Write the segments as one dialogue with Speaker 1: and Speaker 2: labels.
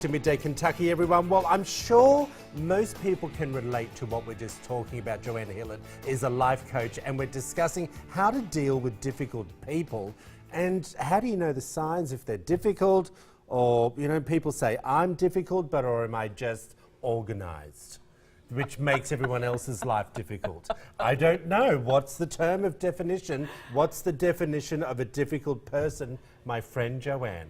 Speaker 1: to Midday Kentucky, everyone. Well, I'm sure most people can relate to what we're just talking about. JoAnne Hilliard is a life coach, and we're discussing how to deal with difficult people. And how do you know the signs if they're difficult? Or, you know, people say, I'm difficult, but or am I just organised? Which makes everyone else's life difficult. I don't know. What's the term of definition? What's the definition of a difficult person, my friend JoAnne?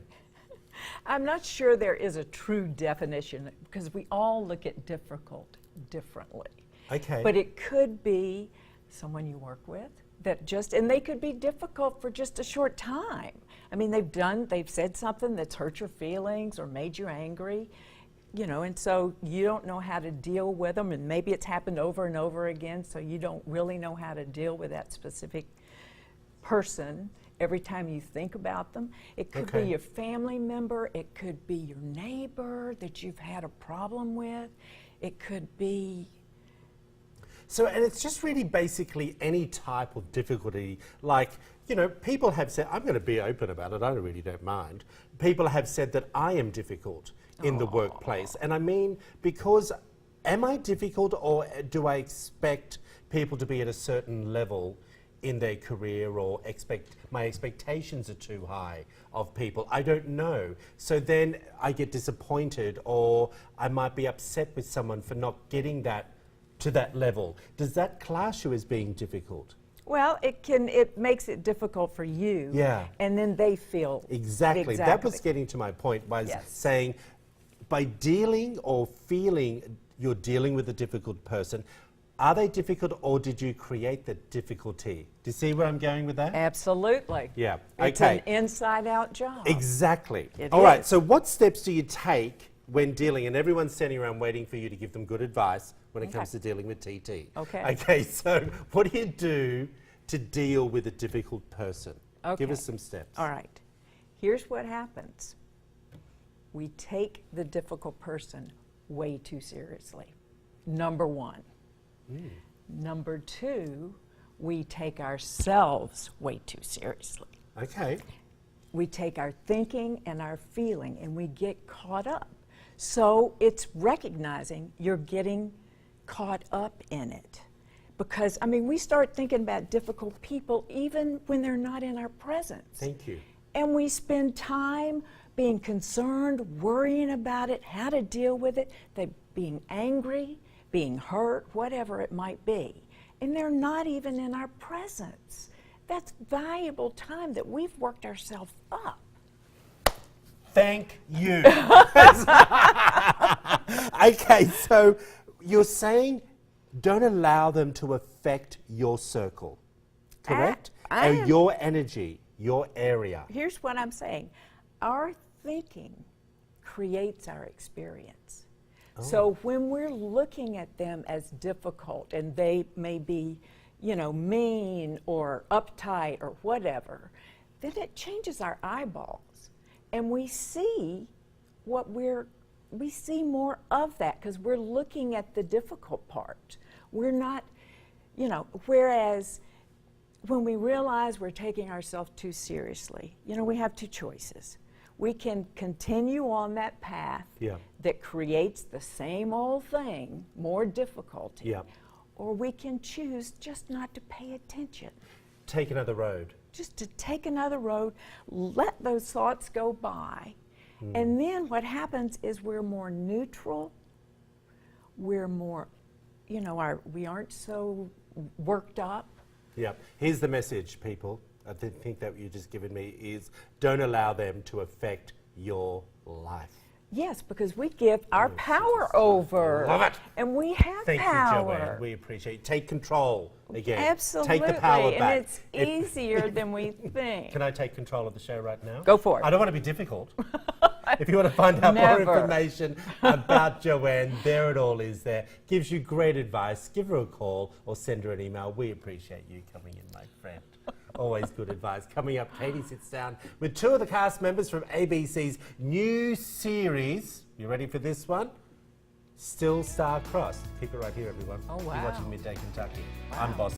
Speaker 2: I'm not sure there is a true definition because we all look at difficult differently.
Speaker 1: Okay.
Speaker 2: But it could be someone you work with that just, and they could be difficult for just a short time. I mean, they've said something that's hurt your feelings or made you angry, you know, and so you don't know how to deal with them, and maybe it's happened over and over again, so you don't really know how to deal with that specific person every time you think about them. It could be your family member, it could be your neighbor that you've had a problem with, it could be...
Speaker 1: So, and it's just really basically any type of difficulty, like, you know, people have said, I'm going to be open about it, I really don't mind. People have said that I am difficult in the workplace. And I mean, because am I difficult, or do I expect people to be at a certain level in their career, or my expectations are too high of people? I don't know. So then I get disappointed, or I might be upset with someone for not getting that to that level. Does that class you as being difficult?
Speaker 2: Well, it makes it difficult for you.
Speaker 1: Yeah.
Speaker 2: And then they feel
Speaker 1: exactly. That was getting to my point, was saying by dealing or feeling you're dealing with a difficult person, are they difficult, or did you create the difficulty? Do you see where I'm going with that?
Speaker 2: Absolutely.
Speaker 1: Yeah.
Speaker 2: It's an inside-out job.
Speaker 1: Exactly.
Speaker 2: It
Speaker 1: All right,
Speaker 2: is.
Speaker 1: so what steps do you take when dealing, and everyone's standing around waiting for you to give them good advice when it comes to dealing with TT. Okay, so what do you do to deal with a difficult person? Give us some steps.
Speaker 2: All right. Here's what happens. We take the difficult person way too seriously. Number one. Number two, we take ourselves way too seriously.
Speaker 1: Okay.
Speaker 2: We take our thinking and our feeling and we get caught up. So it's recognizing you're getting caught up in it. Because, I mean, we start thinking about difficult people even when they're not in our presence.
Speaker 1: Thank you.
Speaker 2: And we spend time being concerned, worrying about it, how to deal with it, being angry, being hurt, whatever it might be. And they're not even in our presence. That's valuable time that we've worked ourselves up.
Speaker 1: Thank you. Okay, so you're saying don't allow them to affect your circle, correct? Or your energy, your area.
Speaker 2: Here's what I'm saying. Our thinking creates our experience. So when we're looking at them as difficult, and they may be, you know, mean or uptight or whatever, then it changes our eyeballs. And we see we see more of that because we're looking at the difficult part. We're not, you know, whereas when we realize we're taking ourselves too seriously, you know, we have two choices. We can continue on that path that creates the same old thing, more difficulty, or we can choose just not to pay attention.
Speaker 1: Take another road.
Speaker 2: Just to take another road, let those thoughts go by, and then what happens is we're more neutral, we're more, you know, we aren't so worked up.
Speaker 1: Yeah, here's the message, people. I think that what you've just given me is don't allow them to affect your life.
Speaker 2: Yes, because we give our power over.
Speaker 1: Love it.
Speaker 2: And we have
Speaker 1: Thank
Speaker 2: power.
Speaker 1: you, JoAnne. We appreciate it. Take control again.
Speaker 2: Absolutely.
Speaker 1: Take the power back.
Speaker 2: And it's easier than we think.
Speaker 1: Can I take control of the show right now?
Speaker 2: Go for it.
Speaker 1: I don't want to be difficult. If you want to find out more information about JoAnne, there it all is there. Gives you great advice. Give her a call or send her an email. We appreciate you coming in, my friend. Always good advice. Coming up, Katie sits down with two of the cast members from ABC's new series. You ready for this one? Still Star Crossed. Keep it right here, everyone.
Speaker 2: Oh, wow.
Speaker 1: You're watching Midday Kentucky. I'm Boss.